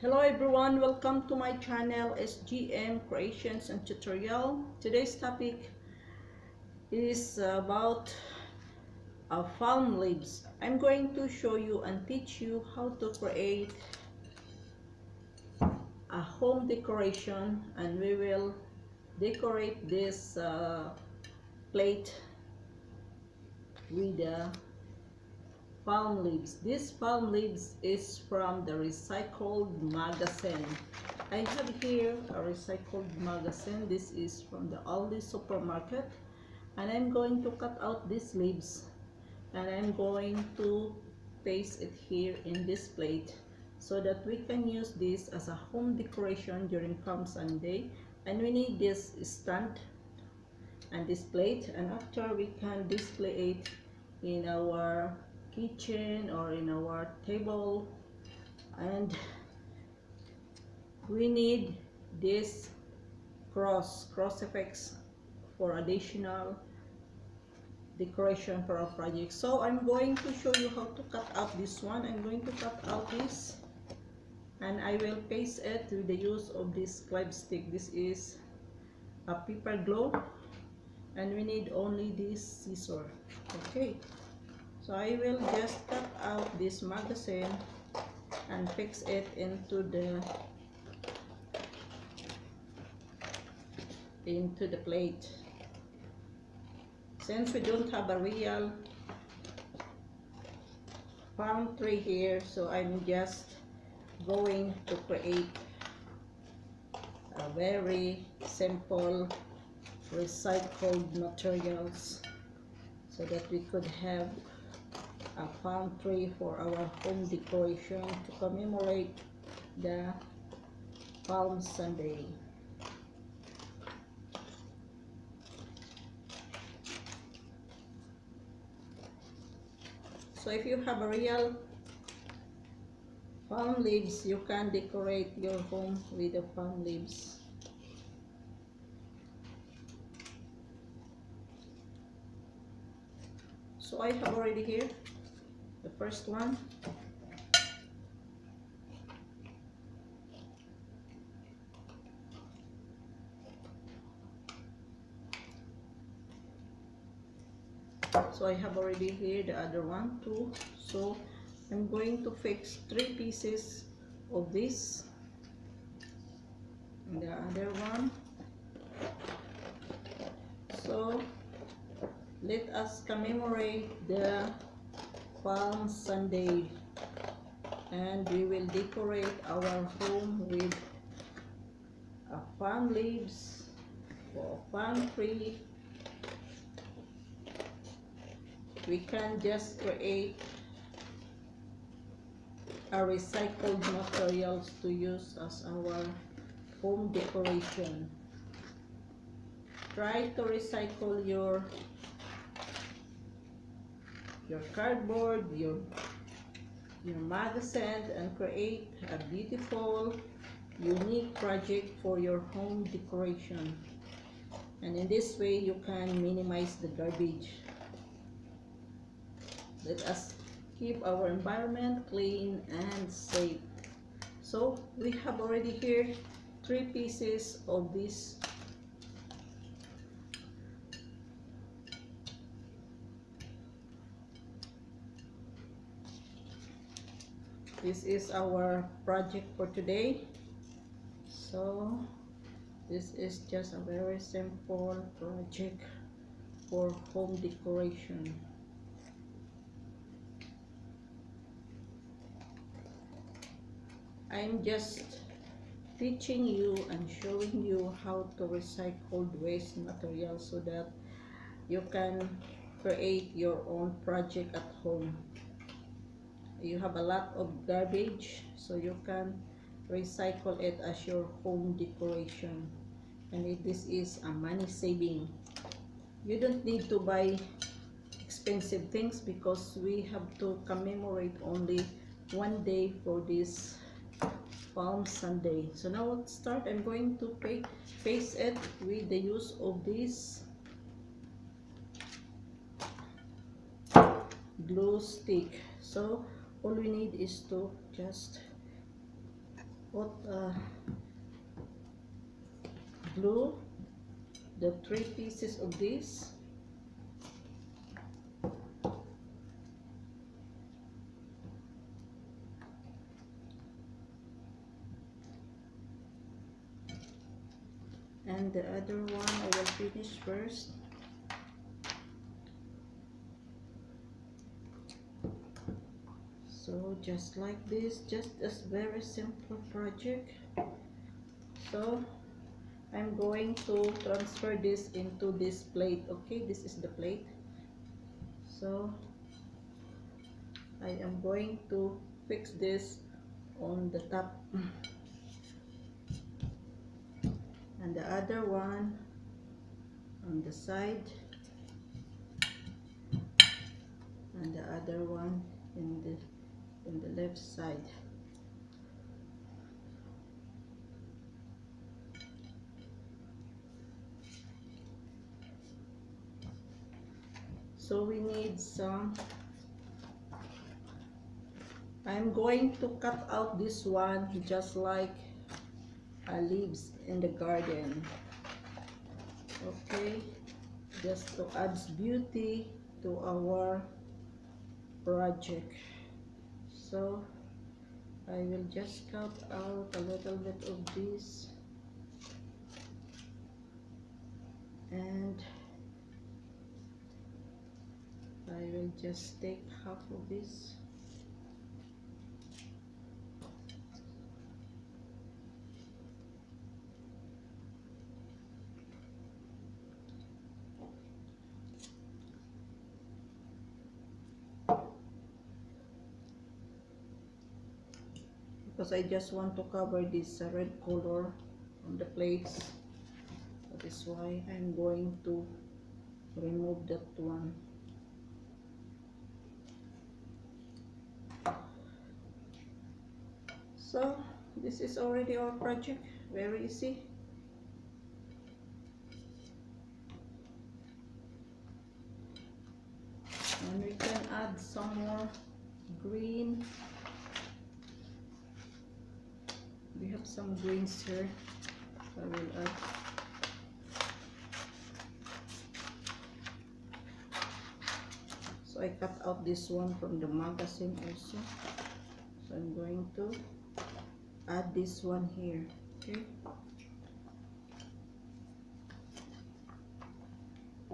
Hello everyone, welcome to my channel SGM Creations and Tutorial. Today's topic is about palm leaves. I'm going to show you and teach you how to create a home decoration, and we will decorate this plate with palm leaves. This palm leaves is from the recycled magazine. I have here a recycled magazine. This is from the Aldi supermarket, and I'm going to cut out these leaves and I'm going to place it here in this plate so that we can use this as a home decoration during Palm Sunday. And we need this stand and this plate, and after we can display it in our kitchen or in our table. And we need this cross effects for additional decoration for our project. So I'm going to show you how to cut out this one. I'm going to cut out this and I will paste it with the use of this clip stick. This is a paper glue and we need only this scissor. Okay, so I will just cut out this magazine and fix it into the plate. Since we don't have a real palm tree here, so I'm just going to create a very simple recycled materials so that we could have a palm tree for our home decoration to commemorate the Palm Sunday. So if you have a real palm leaves, you can decorate your home with the palm leaves. So I have already here the first one. So I have already here the other one too. So I'm going to fix 3 pieces of this and the other one. So let us commemorate the Palm Sunday, and we will decorate our home with palm leaves or palm tree. We can just create a recycled materials to use as our home decoration. Try to recycle your cardboard, your magazine, and create a beautiful, unique project for your home decoration. And in this way, you can minimize the garbage. Let us keep our environment clean and safe. So we have already here 3 pieces of this is our project for today. So this is just a very simple project for home decoration. I'm just teaching you and showing you how to recycle waste material so that you can create your own project at home. You have a lot of garbage, so you can recycle it as your home decoration, and this is a money saving. You don't need to buy expensive things because we have to commemorate only one day for this Palm Sunday. So now let's start. I'm going to paste it with the use of this glue stick. So all we need is to just put glue the 3 pieces of this. And the other one I will finish first. So just like this, just a very simple project. So I'm going to transfer this into this plate. Okay, this is the plate. So I am going to fix this on the top and the other one on the side and the other one in the left side. So we need some. I'm going to cut out this one just like leaves in the garden. Okay, just to add beauty to our project. So I will just cut out a little bit of this and I will just take half of this. Because I just want to cover this red color on the plates. That is why I'm going to remove that one. So this is already our project, very easy. And we can add some more green. We have some greens here. I will add. So I cut out this one from the magazine also. So I'm going to add this one here. Okay.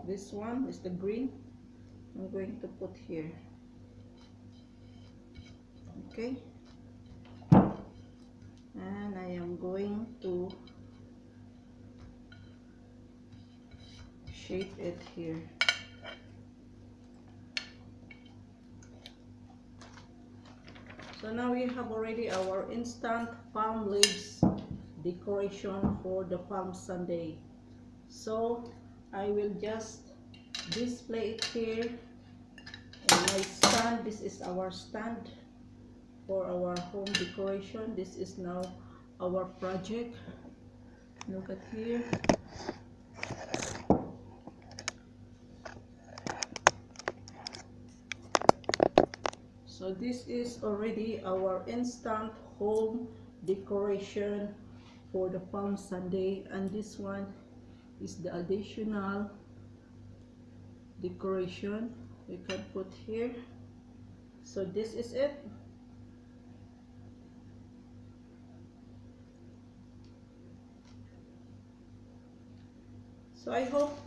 This one is the green. I'm going to put here. Okay. And I am going to shape it here. So now we have already our instant palm leaves decoration for the Palm Sunday. So I will just display it here in my stand. This is our stand for our home decoration. This is now our project. Look at here. So this is already our instant home decoration for the Palm Sunday, and this one is the additional decoration we can put here. So this is it. So I hope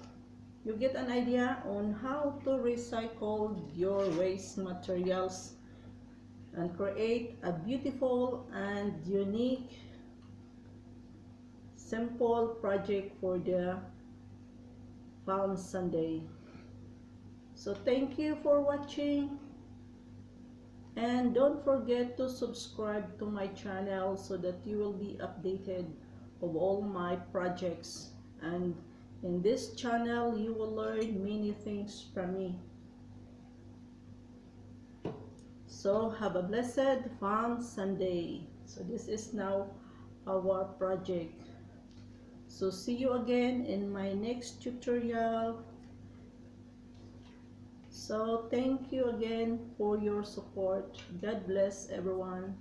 you get an idea on how to recycle your waste materials and create a beautiful and unique simple project for the Palm Sunday. So thank you for watching, and don't forget to subscribe to my channel so that you will be updated of all my projects. And in this channel you will learn many things from me. So have a blessed Palm Sunday. So this is now our project. So see you again in my next tutorial. So thank you again for your support. God bless everyone.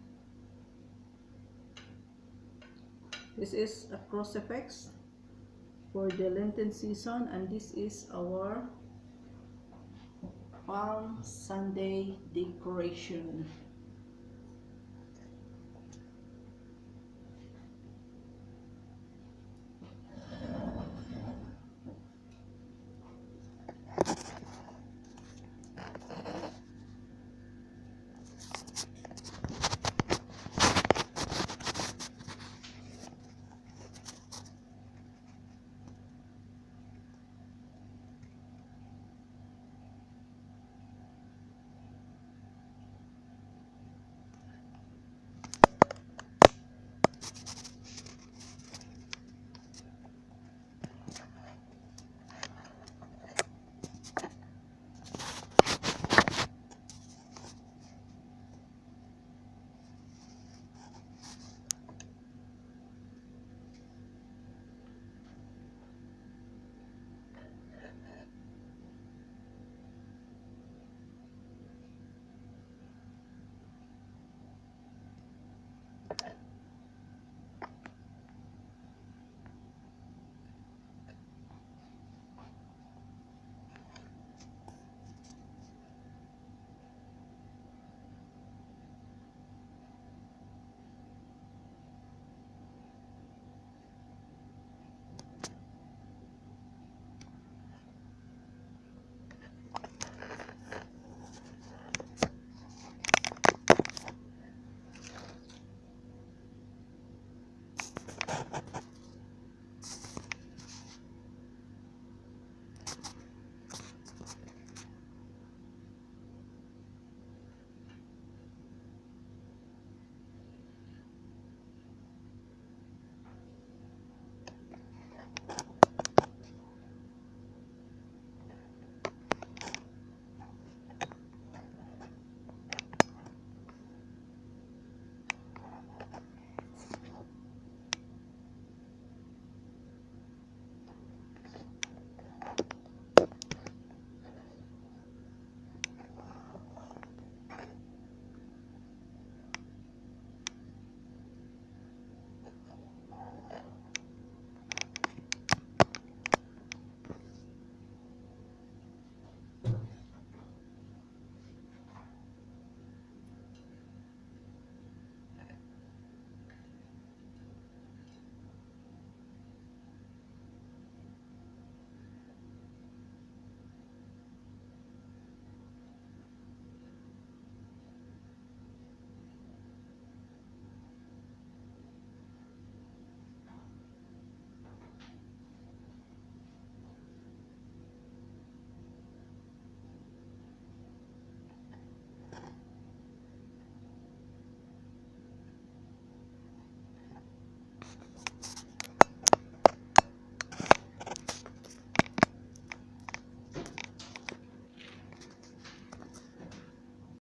This is a crucifix for the Lenten season, and this is our Palm Sunday decoration.